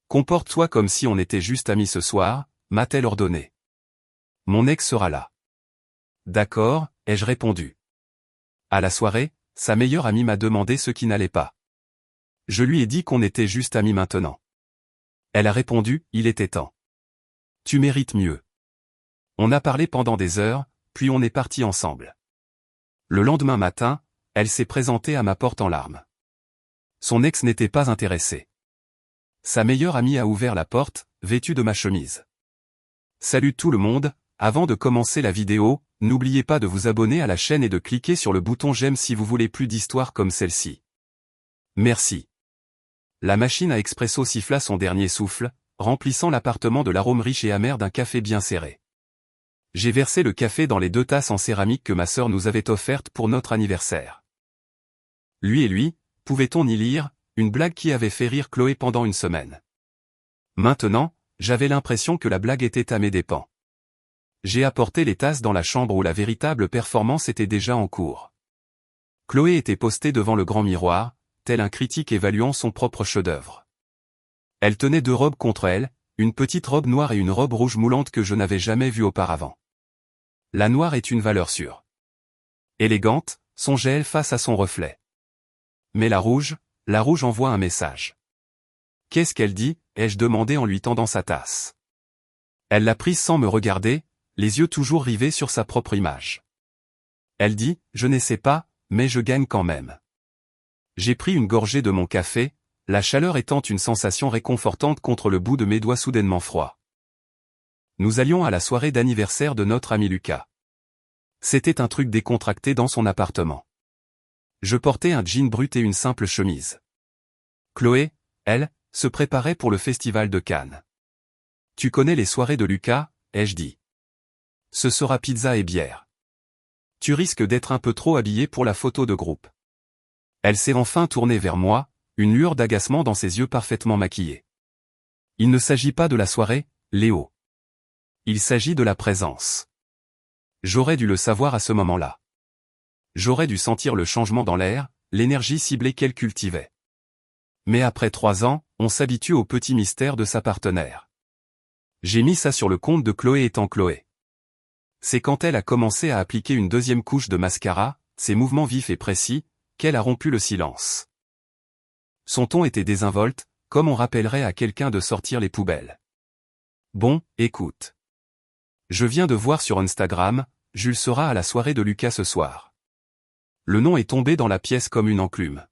Comporte-toi comme si on était juste amis ce soir, m'a-t-elle ordonné. Mon ex sera là. D'accord, ai-je répondu. À la soirée, sa meilleure amie m'a demandé ce qui n'allait pas. Je lui ai dit qu'on était juste amis maintenant. Elle a répondu, il était temps. Tu mérites mieux. On a parlé pendant des heures, puis on est partis ensemble. Le lendemain matin, elle s'est présentée à ma porte en larmes. Son ex n'était pas intéressé. Sa meilleure amie a ouvert la porte, vêtue de ma chemise. Salut tout le monde, avant de commencer la vidéo, n'oubliez pas de vous abonner à la chaîne et de cliquer sur le bouton j'aime si vous voulez plus d'histoires comme celle-ci. Merci. La machine à expresso siffla son dernier souffle, remplissant l'appartement de l'arôme riche et amer d'un café bien serré. J'ai versé le café dans les 2 tasses en céramique que ma sœur nous avait offertes pour notre anniversaire. Lui, pouvait-on y lire, une blague qui avait fait rire Chloé pendant une semaine. Maintenant, j'avais l'impression que la blague était à mes dépens. J'ai apporté les tasses dans la chambre où la véritable performance était déjà en cours. Chloé était postée devant le grand miroir, tel un critique évaluant son propre chef-d'œuvre. Elle tenait 2 robes contre elle, une petite robe noire et une robe rouge moulante que je n'avais jamais vue auparavant. La noire est une valeur sûre. Élégante, songeait-elle face à son reflet. Mais la rouge envoie un message. Qu'est-ce qu'elle dit, ai-je demandé en lui tendant sa tasse. Elle l'a prise sans me regarder, les yeux toujours rivés sur sa propre image. Elle dit, je ne sais pas, mais je gagne quand même. J'ai pris une gorgée de mon café, la chaleur étant une sensation réconfortante contre le bout de mes doigts soudainement froids. Nous allions à la soirée d'anniversaire de notre ami Lucas. C'était un truc décontracté dans son appartement. Je portais un jean brut et une simple chemise. Chloé, elle, se préparait pour le festival de Cannes. Tu connais les soirées de Lucas, ai-je dit. Ce sera pizza et bière. Tu risques d'être un peu trop habillé pour la photo de groupe. Elle s'est enfin tournée vers moi, une lueur d'agacement dans ses yeux parfaitement maquillés. Il ne s'agit pas de la soirée, Léo. Il s'agit de la présence. J'aurais dû le savoir à ce moment-là. J'aurais dû sentir le changement dans l'air, l'énergie ciblée qu'elle cultivait. Mais après 3 ans, on s'habitue au petit mystère de sa partenaire. J'ai mis ça sur le compte de Chloé étant Chloé. C'est quand elle a commencé à appliquer une 2e couche de mascara, ses mouvements vifs et précis, qu'elle a rompu le silence. Son ton était désinvolte, comme on rappellerait à quelqu'un de sortir les poubelles. Bon, écoute. Je viens de voir sur Instagram, Jules sera à la soirée de Lucas ce soir. Le nom est tombé dans la pièce comme une enclume.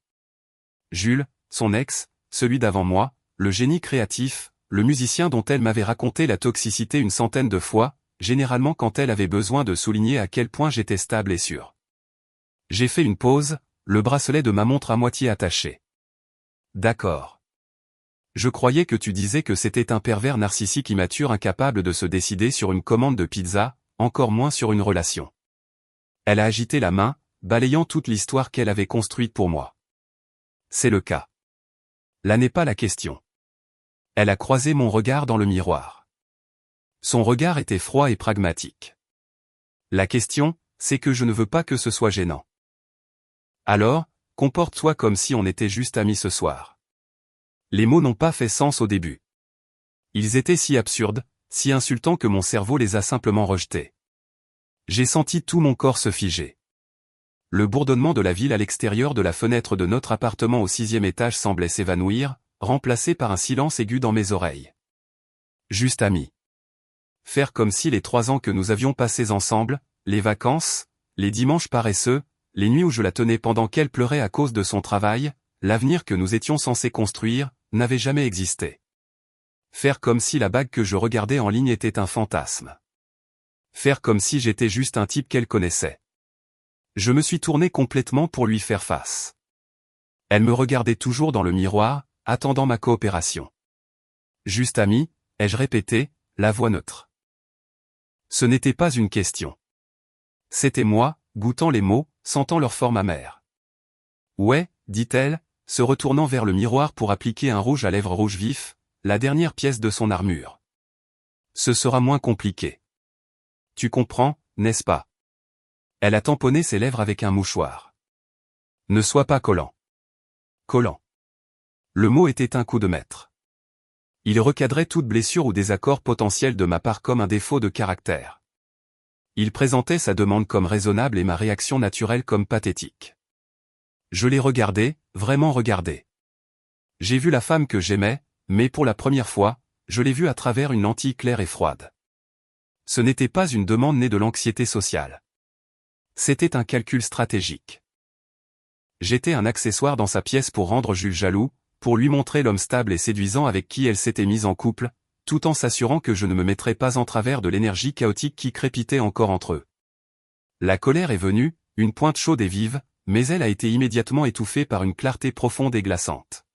Jules, son ex, celui d'avant moi, le génie créatif, le musicien dont elle m'avait raconté la toxicité une centaine de fois, généralement quand elle avait besoin de souligner à quel point j'étais stable et sûr. J'ai fait une pause, le bracelet de ma montre à moitié attaché. D'accord. Je croyais que tu disais que c'était un pervers narcissique immature incapable de se décider sur une commande de pizza, encore moins sur une relation. Elle a agité la main, balayant toute l'histoire qu'elle avait construite pour moi. C'est le cas. Là n'est pas la question. Elle a croisé mon regard dans le miroir. Son regard était froid et pragmatique. La question, c'est que je ne veux pas que ce soit gênant. Alors, comporte-toi comme si on était juste amis ce soir. Les mots n'ont pas fait sens au début. Ils étaient si absurdes, si insultants que mon cerveau les a simplement rejetés. J'ai senti tout mon corps se figer. Le bourdonnement de la ville à l'extérieur de la fenêtre de notre appartement au 6e étage semblait s'évanouir, remplacé par un silence aigu dans mes oreilles. Juste amis. Faire comme si les 3 ans que nous avions passés ensemble, les vacances, les dimanches paresseux, les nuits où je la tenais pendant qu'elle pleurait à cause de son travail, l'avenir que nous étions censés construire, n'avait jamais existé. Faire comme si la bague que je regardais en ligne était un fantasme. Faire comme si j'étais juste un type qu'elle connaissait. Je me suis tourné complètement pour lui faire face. Elle me regardait toujours dans le miroir, attendant ma coopération. Juste ami, ai-je répété, la voix neutre. Ce n'était pas une question. C'était moi, goûtant les mots, sentant leur forme amère. Ouais, dit-elle, se retournant vers le miroir pour appliquer un rouge à lèvres rouge vif, la dernière pièce de son armure. Ce sera moins compliqué. Tu comprends, n'est-ce pas? Elle a tamponné ses lèvres avec un mouchoir. Ne sois pas collant. Collant. Le mot était un coup de maître. Il recadrait toute blessure ou désaccord potentiel de ma part comme un défaut de caractère. Il présentait sa demande comme raisonnable et ma réaction naturelle comme pathétique. Je l'ai regardé, vraiment regardé. J'ai vu la femme que j'aimais, mais pour la première fois, je l'ai vue à travers une lentille claire et froide. Ce n'était pas une demande née de l'anxiété sociale. C'était un calcul stratégique. J'étais un accessoire dans sa pièce pour rendre Jules jaloux, pour lui montrer l'homme stable et séduisant avec qui elle s'était mise en couple, tout en s'assurant que je ne me mettrais pas en travers de l'énergie chaotique qui crépitait encore entre eux. La colère est venue, une pointe chaude et vive, mais elle a été immédiatement étouffée par une clarté profonde et glaçante.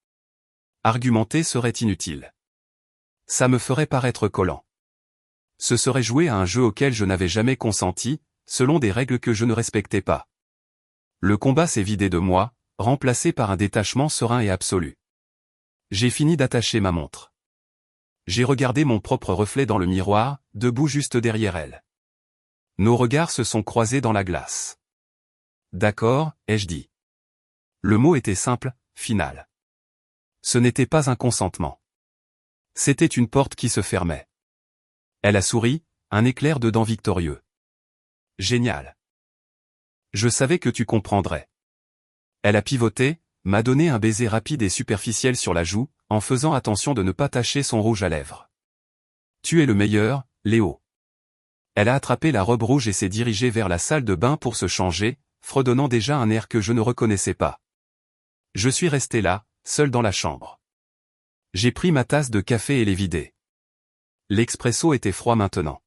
Argumenter serait inutile. Ça me ferait paraître collant. Ce serait jouer à un jeu auquel je n'avais jamais consenti, selon des règles que je ne respectais pas. Le combat s'est vidé de moi, remplacé par un détachement serein et absolu. J'ai fini d'attacher ma montre. J'ai regardé mon propre reflet dans le miroir, debout juste derrière elle. Nos regards se sont croisés dans la glace. D'accord, ai-je dit. Le mot était simple, final. Ce n'était pas un consentement. C'était une porte qui se fermait. Elle a souri, un éclair de dents victorieux. Génial. Je savais que tu comprendrais. Elle a pivoté, m'a donné un baiser rapide et superficiel sur la joue, en faisant attention de ne pas tacher son rouge à lèvres. Tu es le meilleur, Léo. Elle a attrapé la robe rouge et s'est dirigée vers la salle de bain pour se changer, fredonnant déjà un air que je ne reconnaissais pas. Je suis resté là, seul dans la chambre. J'ai pris ma tasse de café et l'ai vidée. L'expresso était froid maintenant.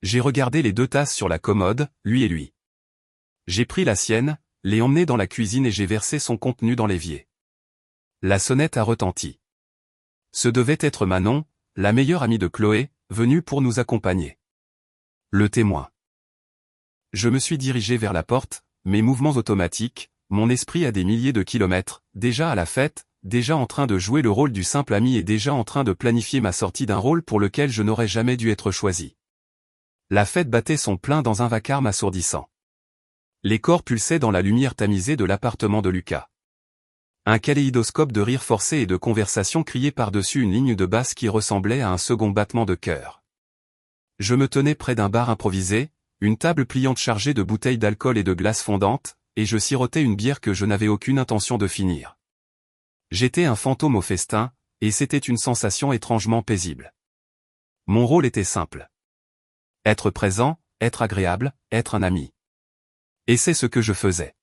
J'ai regardé les 2 tasses sur la commode, lui et lui. J'ai pris la sienne, l'ai emmenée dans la cuisine et j'ai versé son contenu dans l'évier. La sonnette a retenti. Ce devait être Manon, la meilleure amie de Chloé, venue pour nous accompagner. Le témoin. Je me suis dirigé vers la porte, mes mouvements automatiques, mon esprit à des milliers de kilomètres, déjà à la fête, déjà en train de jouer le rôle du simple ami et déjà en train de planifier ma sortie d'un rôle pour lequel je n'aurais jamais dû être choisi. La fête battait son plein dans un vacarme assourdissant. Les corps pulsaient dans la lumière tamisée de l'appartement de Lucas. Un kaléidoscope de rires forcés et de conversations criées par-dessus une ligne de basse qui ressemblait à un second battement de cœur. Je me tenais près d'un bar improvisé, une table pliante chargée de bouteilles d'alcool et de glaces fondantes, et je sirotais une bière que je n'avais aucune intention de finir. J'étais un fantôme au festin, et c'était une sensation étrangement paisible. Mon rôle était simple. Être présent, être agréable, être un ami. Et c'est ce que je faisais.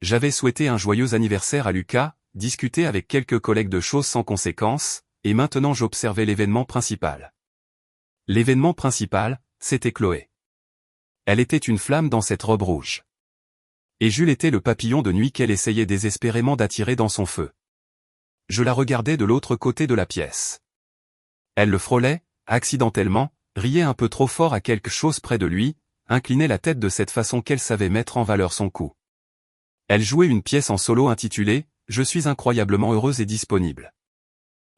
J'avais souhaité un joyeux anniversaire à Lucas, discuté avec quelques collègues de choses sans conséquence, et maintenant j'observais l'événement principal. L'événement principal, c'était Chloé. Elle était une flamme dans cette robe rouge. Et Jules était le papillon de nuit qu'elle essayait désespérément d'attirer dans son feu. Je la regardais de l'autre côté de la pièce. Elle le frôlait, accidentellement, riait un peu trop fort à quelque chose près de lui, inclinait la tête de cette façon qu'elle savait mettre en valeur son coup. Elle jouait une pièce en solo intitulée « Je suis incroyablement heureuse et disponible ».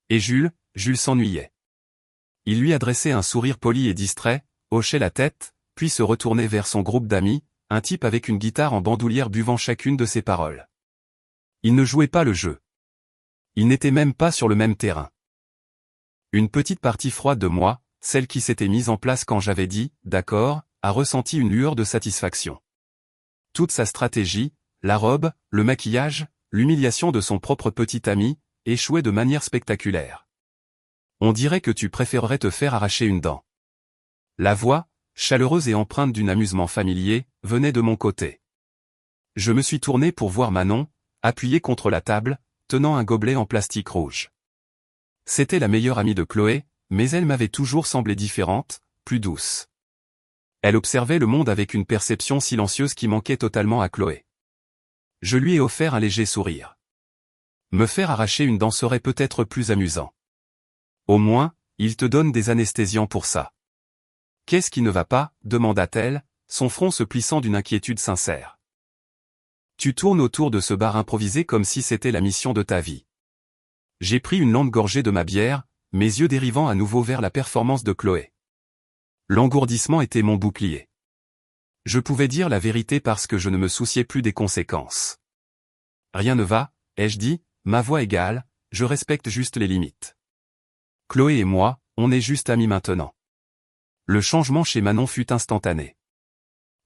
Et Jules s'ennuyait. Il lui adressait un sourire poli et distrait, hochait la tête, puis se retournait vers son groupe d'amis, un type avec une guitare en bandoulière buvant chacune de ses paroles. Il ne jouait pas le jeu. Il n'était même pas sur le même terrain. Une petite partie froide de moi, celle qui s'était mise en place quand j'avais dit « d'accord », a ressenti une lueur de satisfaction. Toute sa stratégie, la robe, le maquillage, l'humiliation de son propre petit ami, échouaient de manière spectaculaire. On dirait que tu préférerais te faire arracher une dent. La voix, chaleureuse et empreinte d'un amusement familier, venait de mon côté. Je me suis tourné pour voir Manon, appuyée contre la table, tenant un gobelet en plastique rouge. C'était la meilleure amie de Chloé, mais elle m'avait toujours semblé différente, plus douce. Elle observait le monde avec une perception silencieuse qui manquait totalement à Chloé. Je lui ai offert un léger sourire. Me faire arracher une dent serait peut-être plus amusant. Au moins, il te donne des anesthésiants pour ça. Qu'est-ce qui ne va pas, demanda-t-elle, son front se plissant d'une inquiétude sincère. Tu tournes autour de ce bar improvisé comme si c'était la mission de ta vie. J'ai pris une lente gorgée de ma bière, mes yeux dérivant à nouveau vers la performance de Chloé. L'engourdissement était mon bouclier. Je pouvais dire la vérité parce que je ne me souciais plus des conséquences. Rien ne va, ai-je dit, ma voix égale, je respecte juste les limites. Chloé et moi, on est juste amis maintenant. Le changement chez Manon fut instantané.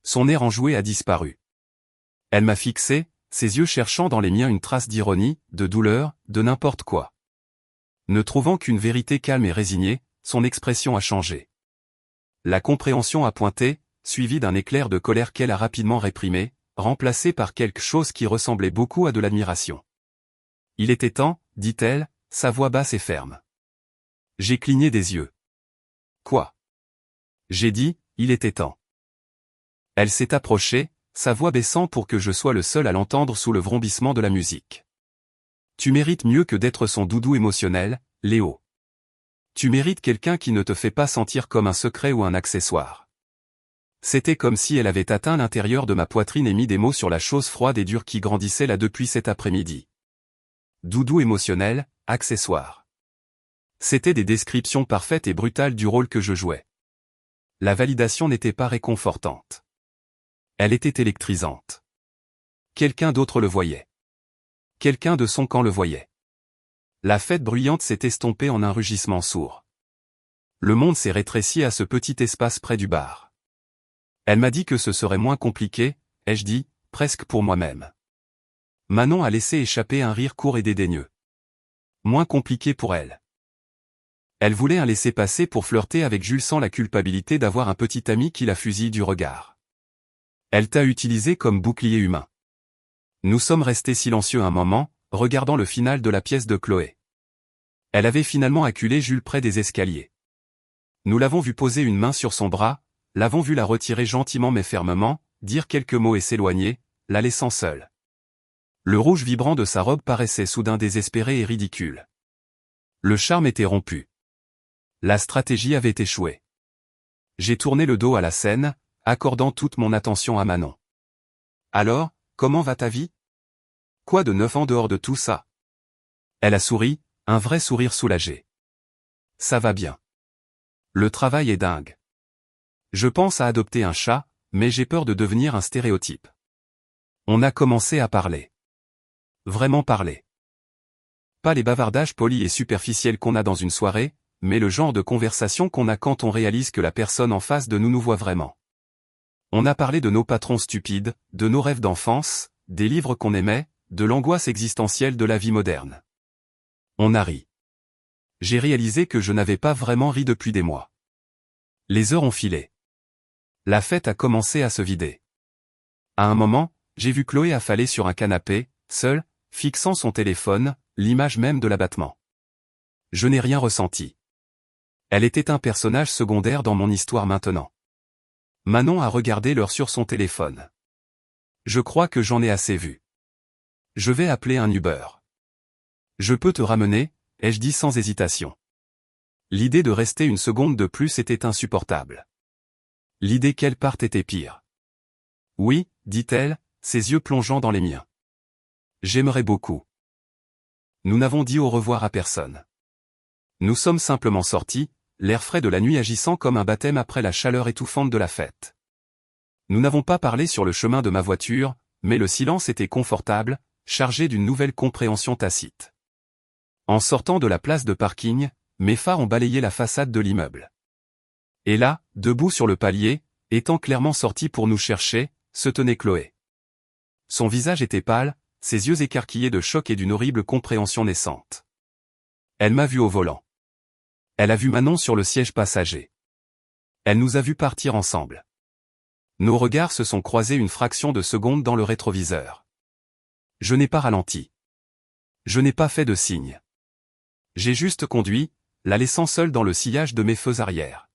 Son air enjoué a disparu. Elle m'a fixé, ses yeux cherchant dans les miens une trace d'ironie, de douleur, de n'importe quoi. Ne trouvant qu'une vérité calme et résignée, son expression a changé. La compréhension a pointé, suivie d'un éclair de colère qu'elle a rapidement réprimé, remplacé par quelque chose qui ressemblait beaucoup à de l'admiration. Il était temps, dit-elle, sa voix basse et ferme. J'ai cligné des yeux. Quoi? J'ai dit, il était temps. Elle s'est approchée, sa voix baissant pour que je sois le seul à l'entendre sous le vrombissement de la musique. Tu mérites mieux que d'être son doudou émotionnel, Léo. Tu mérites quelqu'un qui ne te fait pas sentir comme un secret ou un accessoire. C'était comme si elle avait atteint l'intérieur de ma poitrine et mis des mots sur la chose froide et dure qui grandissait là depuis cet après-midi. Doudou émotionnel, accessoire. C'étaient des descriptions parfaites et brutales du rôle que je jouais. La validation n'était pas réconfortante. Elle était électrisante. Quelqu'un d'autre le voyait. Quelqu'un de son camp le voyait. La fête bruyante s'est estompée en un rugissement sourd. Le monde s'est rétréci à ce petit espace près du bar. Elle m'a dit que ce serait moins compliqué, ai-je dit, presque pour moi-même. Manon a laissé échapper un rire court et dédaigneux. Moins compliqué pour elle. Elle voulait un laisser-passer pour flirter avec Jules sans la culpabilité d'avoir un petit ami qui la fusille du regard. Elle t'a utilisé comme bouclier humain. Nous sommes restés silencieux un moment, regardant le final de la pièce de Chloé. Elle avait finalement acculé Jules près des escaliers. Nous l'avons vu poser une main sur son bras, l'avons vu la retirer gentiment mais fermement, dire quelques mots et s'éloigner, la laissant seule. Le rouge vibrant de sa robe paraissait soudain désespéré et ridicule. Le charme était rompu. La stratégie avait échoué. J'ai tourné le dos à la scène, accordant toute mon attention à Manon. Alors, comment va ta vie? Quoi de neuf en dehors de tout ça? Elle a souri, un vrai sourire soulagé. Ça va bien. Le travail est dingue. Je pense à adopter un chat, mais j'ai peur de devenir un stéréotype. On a commencé à parler. Vraiment parler. Pas les bavardages polis et superficiels qu'on a dans une soirée, mais le genre de conversation qu'on a quand on réalise que la personne en face de nous voit vraiment. On a parlé de nos patrons stupides, de nos rêves d'enfance, des livres qu'on aimait, de l'angoisse existentielle de la vie moderne. On a ri. J'ai réalisé que je n'avais pas vraiment ri depuis des mois. Les heures ont filé. La fête a commencé à se vider. À un moment, j'ai vu Chloé affalée sur un canapé, seule, fixant son téléphone, l'image même de l'abattement. Je n'ai rien ressenti. Elle était un personnage secondaire dans mon histoire maintenant. Manon a regardé l'heure sur son téléphone. Je crois que j'en ai assez vu. Je vais appeler un Uber. Je peux te ramener, ai-je dit sans hésitation. L'idée de rester une seconde de plus était insupportable. L'idée qu'elle parte était pire. Oui, dit-elle, ses yeux plongeant dans les miens. J'aimerais beaucoup. Nous n'avons dit au revoir à personne. Nous sommes simplement sortis, l'air frais de la nuit agissant comme un baptême après la chaleur étouffante de la fête. Nous n'avons pas parlé sur le chemin de ma voiture, mais le silence était confortable, chargé d'une nouvelle compréhension tacite. En sortant de la place de parking, mes phares ont balayé la façade de l'immeuble. Et là, debout sur le palier, étant clairement sorti pour nous chercher, se tenait Chloé. Son visage était pâle, ses yeux écarquillés de choc et d'une horrible compréhension naissante. Elle m'a vu au volant. Elle a vu Manon sur le siège passager. Elle nous a vus partir ensemble. Nos regards se sont croisés une fraction de seconde dans le rétroviseur. Je n'ai pas ralenti. Je n'ai pas fait de signe. J'ai juste conduit, la laissant seule dans le sillage de mes feux arrière.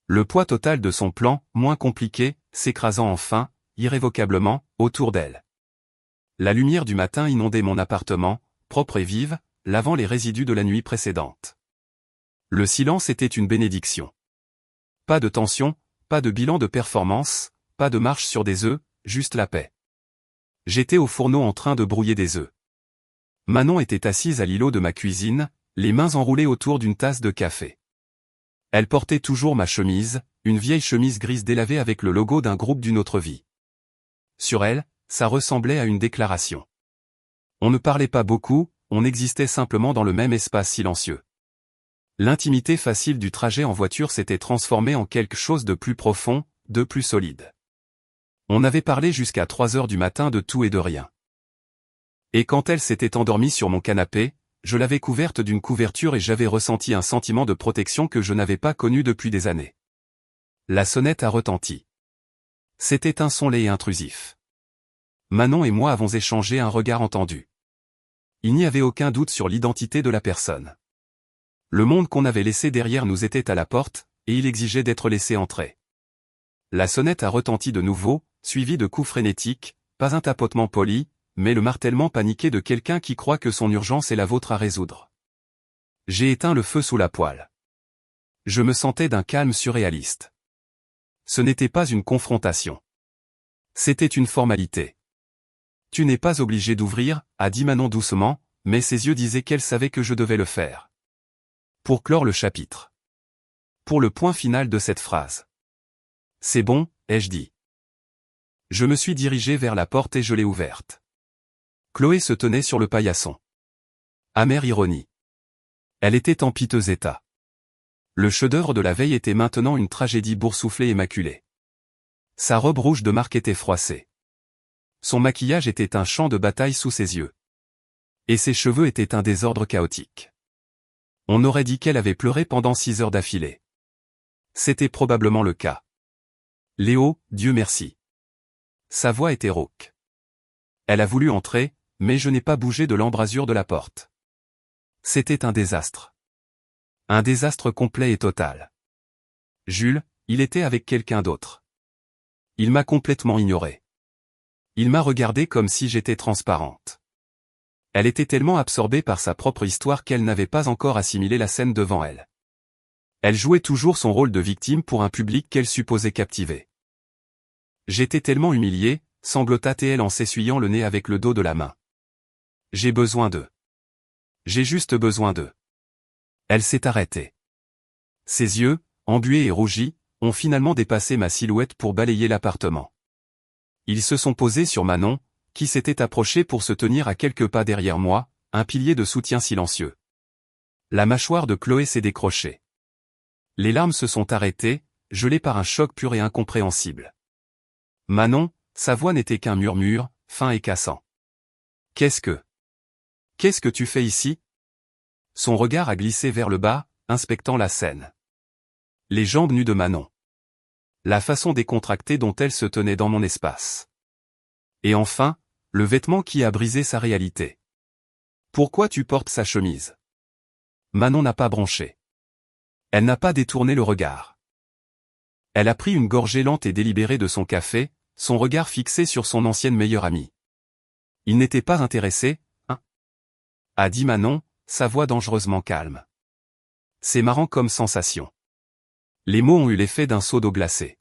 Le poids total de son plan, moins compliqué, s'écrasant enfin, irrévocablement, autour d'elle. La lumière du matin inondait mon appartement, propre et vive, lavant les résidus de la nuit précédente. Le silence était une bénédiction. Pas de tension, pas de bilan de performance, pas de marche sur des œufs, juste la paix. J'étais au fourneau en train de brouiller des œufs. Manon était assise à l'îlot de ma cuisine, les mains enroulées autour d'une tasse de café. Elle portait toujours ma chemise, une vieille chemise grise délavée avec le logo d'un groupe d'une autre vie. Sur elle, ça ressemblait à une déclaration. On ne parlait pas beaucoup, on existait simplement dans le même espace silencieux. L'intimité facile du trajet en voiture s'était transformée en quelque chose de plus profond, de plus solide. On avait parlé jusqu'à 3 heures du matin de tout et de rien. Et quand elle s'était endormie sur mon canapé, je l'avais couverte d'une couverture et j'avais ressenti un sentiment de protection que je n'avais pas connu depuis des années. La sonnette a retenti. C'était un son laid et intrusif. Manon et moi avons échangé un regard entendu. Il n'y avait aucun doute sur l'identité de la personne. Le monde qu'on avait laissé derrière nous était à la porte, et il exigeait d'être laissé entrer. La sonnette a retenti de nouveau, suivi de coups frénétiques, pas un tapotement poli, mais le martèlement paniqué de quelqu'un qui croit que son urgence est la vôtre à résoudre. J'ai éteint le feu sous la poêle. Je me sentais d'un calme surréaliste. Ce n'était pas une confrontation. C'était une formalité. Tu n'es pas obligé d'ouvrir, a dit Manon doucement, mais ses yeux disaient qu'elle savait que je devais le faire. Pour clore le chapitre. Pour le point final de cette phrase. C'est bon, ai-je dit. Je me suis dirigé vers la porte et je l'ai ouverte. Chloé se tenait sur le paillasson. Amère ironie. Elle était en piteux état. Le chef-d'œuvre de la veille était maintenant une tragédie boursouflée et maculée. Sa robe rouge de marque était froissée. Son maquillage était un champ de bataille sous ses yeux. Et ses cheveux étaient un désordre chaotique. On aurait dit qu'elle avait pleuré pendant 6 heures d'affilée. C'était probablement le cas. Léo, Dieu merci. Sa voix était rauque. Elle a voulu entrer, mais je n'ai pas bougé de l'embrasure de la porte. C'était un désastre. Un désastre complet et total. Jules, il était avec quelqu'un d'autre. Il m'a complètement ignoré. Il m'a regardé comme si j'étais transparente. Elle était tellement absorbée par sa propre histoire qu'elle n'avait pas encore assimilé la scène devant elle. Elle jouait toujours son rôle de victime pour un public qu'elle supposait captiver. J'étais tellement humilié, sanglota-t-elle en s'essuyant le nez avec le dos de la main. J'ai besoin d'eux. J'ai juste besoin d'eux. Elle s'est arrêtée. Ses yeux, embués et rougis, ont finalement dépassé ma silhouette pour balayer l'appartement. Ils se sont posés sur Manon, qui s'était approchée pour se tenir à quelques pas derrière moi, un pilier de soutien silencieux. La mâchoire de Chloé s'est décrochée. Les larmes se sont arrêtées, gelées par un choc pur et incompréhensible. Manon, sa voix n'était qu'un murmure, fin et cassant. Qu'est-ce que tu fais ici? Son regard a glissé vers le bas, inspectant la scène. Les jambes nues de Manon. La façon décontractée dont elle se tenait dans mon espace. Et enfin, le vêtement qui a brisé sa réalité. Pourquoi tu portes sa chemise? Manon n'a pas bronché. Elle n'a pas détourné le regard. Elle a pris une gorgée lente et délibérée de son café, son regard fixé sur son ancienne meilleure amie. Il n'était pas intéressé, hein? A dit Manon, sa voix dangereusement calme. C'est marrant comme sensation. Les mots ont eu l'effet d'un seau d'eau glacée.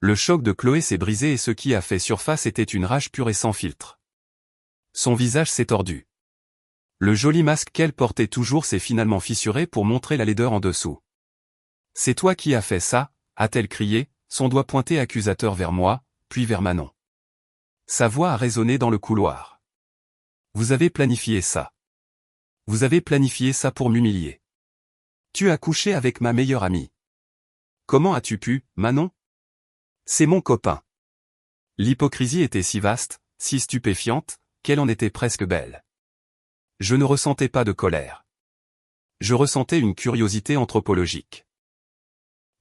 Le choc de Chloé s'est brisé et ce qui a fait surface était une rage pure et sans filtre. Son visage s'est tordu. Le joli masque qu'elle portait toujours s'est finalement fissuré pour montrer la laideur en dessous. C'est toi qui as fait ça, a-t-elle crié, son doigt pointé accusateur vers moi, puis vers Manon. Sa voix a résonné dans le couloir. Vous avez planifié ça. Vous avez planifié ça pour m'humilier. Tu as couché avec ma meilleure amie. Comment as-tu pu, Manon? C'est mon copain. L'hypocrisie était si vaste, si stupéfiante, qu'elle en était presque belle. Je ne ressentais pas de colère. Je ressentais une curiosité anthropologique.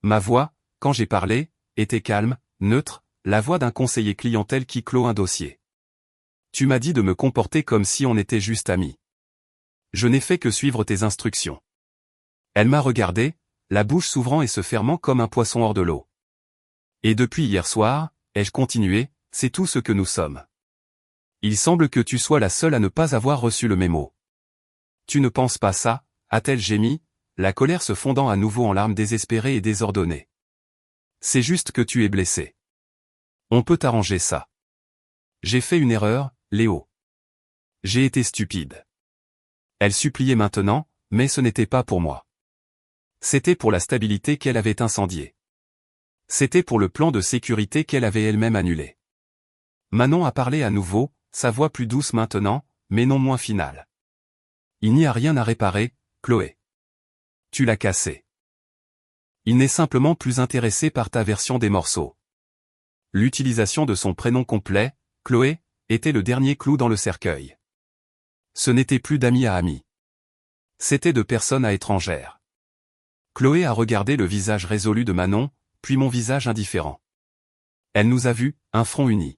Ma voix, quand j'ai parlé, était calme, neutre, la voix d'un conseiller clientèle qui clôt un dossier. Tu m'as dit de me comporter comme si on était juste amis. Je n'ai fait que suivre tes instructions. Elle m'a regardé, la bouche s'ouvrant et se fermant comme un poisson hors de l'eau. Et depuis hier soir, ai-je continué, c'est tout ce que nous sommes. Il semble que tu sois la seule à ne pas avoir reçu le mémo. Tu ne penses pas ça, a-t-elle gémi, la colère se fondant à nouveau en larmes désespérées et désordonnées. C'est juste que tu es blessé. On peut arranger ça. J'ai fait une erreur, Léo. J'ai été stupide. Elle suppliait maintenant, mais ce n'était pas pour moi. C'était pour la stabilité qu'elle avait incendiée. C'était pour le plan de sécurité qu'elle avait elle-même annulé. Manon a parlé à nouveau, sa voix plus douce maintenant, mais non moins finale. Il n'y a rien à réparer, Chloé. Tu l'as cassé. Il n'est simplement plus intéressé par ta version des morceaux. L'utilisation de son prénom complet, Chloé, était le dernier clou dans le cercueil. Ce n'était plus d'ami à ami. C'était de personne à étrangère. Chloé a regardé le visage résolu de Manon, puis mon visage indifférent. Elle nous a vus, un front uni.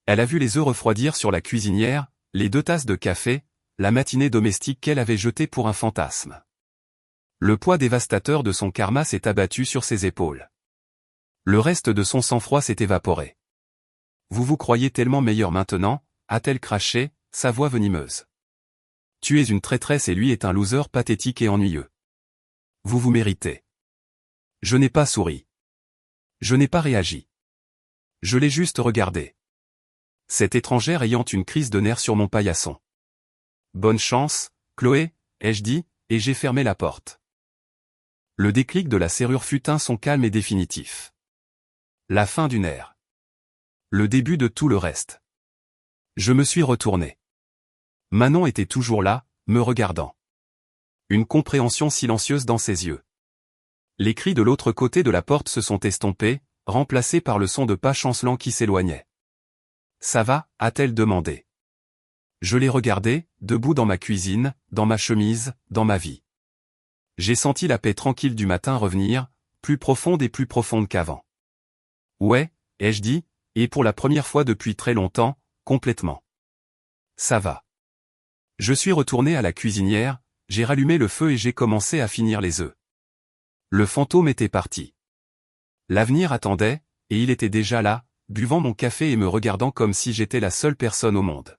Elle a vu les œufs refroidir sur la cuisinière, les 2 tasses de café, la matinée domestique qu'elle avait jetée pour un fantasme. Le poids dévastateur de son karma s'est abattu sur ses épaules. Le reste de son sang-froid s'est évaporé. Vous vous croyez tellement meilleur maintenant, a-t-elle craché, sa voix venimeuse. Tu es une traîtresse et lui est un loser pathétique et ennuyeux. Vous vous méritez. Je n'ai pas souri. Je n'ai pas réagi. Je l'ai juste regardé. Cette étrangère ayant une crise de nerfs sur mon paillasson. Bonne chance, Chloé, ai-je dit, et j'ai fermé la porte. Le déclic de la serrure fut un son calme et définitif. La fin d'une ère. Le début de tout le reste. Je me suis retourné. Manon était toujours là, me regardant. Une compréhension silencieuse dans ses yeux. Les cris de l'autre côté de la porte se sont estompés, remplacés par le son de pas chancelants qui s'éloignaient. Ça va, a-t-elle demandé. Je l'ai regardé, debout dans ma cuisine, dans ma chemise, dans ma vie. J'ai senti la paix tranquille du matin revenir, plus profonde et plus profonde qu'avant. Ouais, ai-je dit, et pour la première fois depuis très longtemps, complètement. Ça va. Je suis retourné à la cuisinière, j'ai rallumé le feu et j'ai commencé à finir les œufs. Le fantôme était parti. L'avenir attendait, et il était déjà là, buvant mon café et me regardant comme si j'étais la seule personne au monde.